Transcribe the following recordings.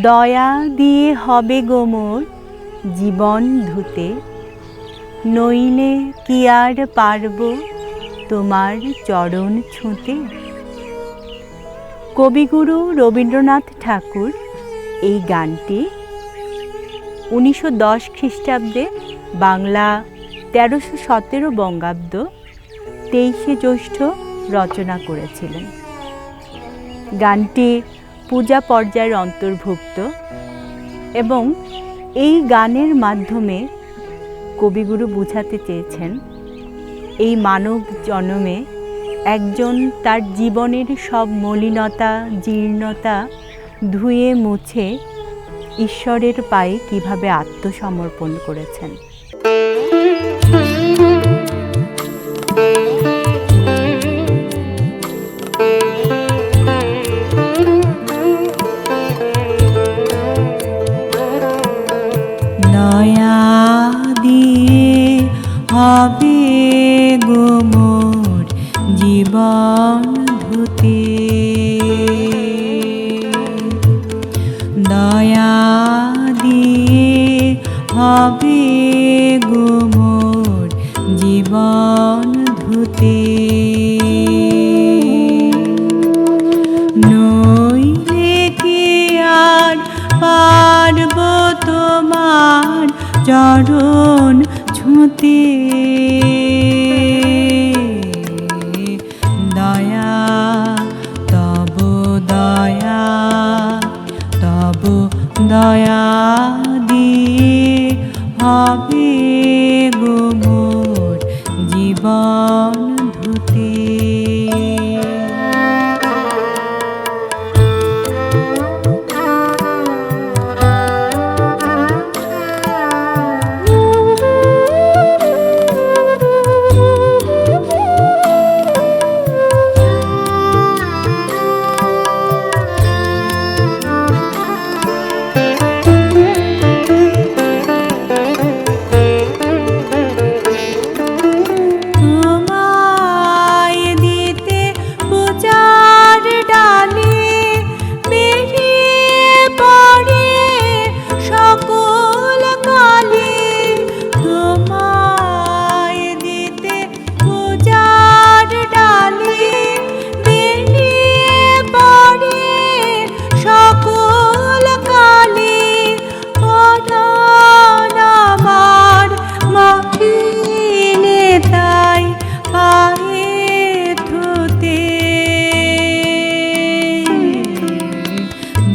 দয়া দিয়ে হবে গো মোর জীবন ধুতে, নইলে কি আর পারব তোমার চরণ ছুঁতে। কবিগুরু রবীন্দ্রনাথ ঠাকুর এই গানটি 1910 খ্রিস্টাব্দে বাংলা 1317 বঙ্গাব্দ 23শে জ্যৈষ্ঠ রচনা করেছিলেন। গানটি পূজা পর্যায়ের অন্তর্ভুক্ত এবং এই গানের মাধ্যমে কবিগুরু বুঝাতে চেয়েছেন এই মানব জন্মে একজন তার জীবনের সব মলিনতা জীর্ণতা ধুয়ে মুছে ঈশ্বরের পায়ে কিভাবে আত্মসমর্পণ করেছেন। দয়া দিয়ে হবে গো মোর জীবন ধুতে, দয়া দিয়ে হবে গো মোর জীবন ধুতে, নইলে কি আর পারব তোমার চরণ ছুঁতে। দয়া তব দয়া, তব দয়া দিয়ে হবে গো মোর জীবন ধুতে।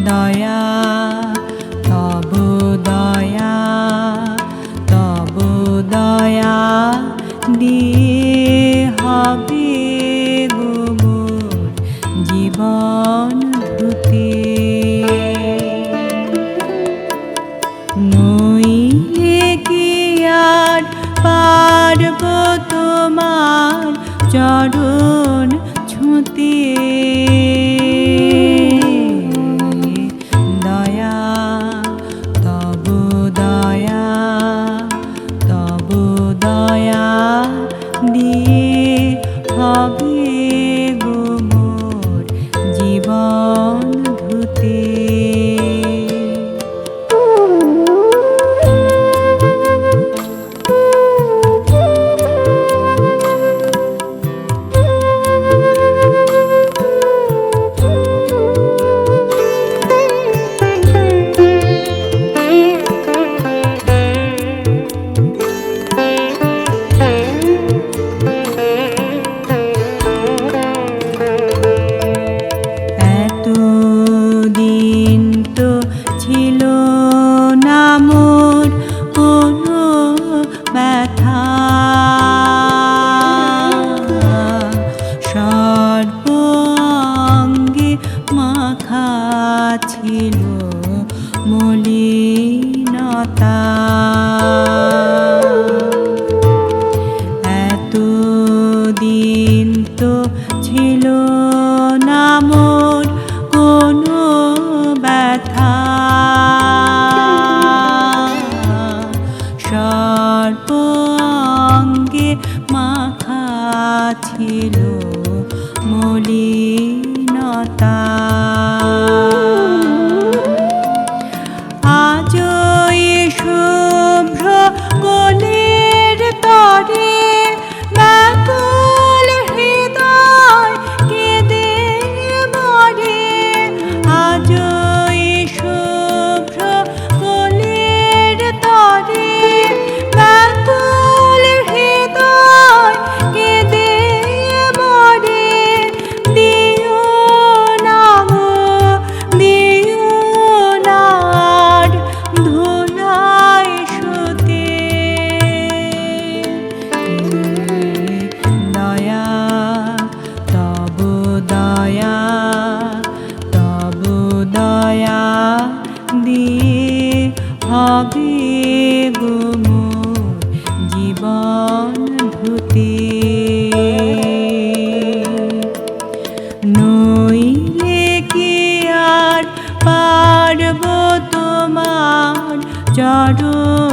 দয়া তব দয়া, তব দয়া দিয়ে হবে গো মোর জীবন ধুতে, নইলে কি আর পারব তোমার চরণ ছুঁতে। দয়া তব দয়া, তব দয়া দিয়ে হবে গো মোর জীবন ধুতে। ছিল মলিনতা, এতদিন তো ছিল না মোর কোনো ব্যথা, সর্ব অঙ্গে মাখা ছিল মলিনতা। হবে গো মোর জীবন ধুতে। নইলে কি আর পারব তোমার চরণ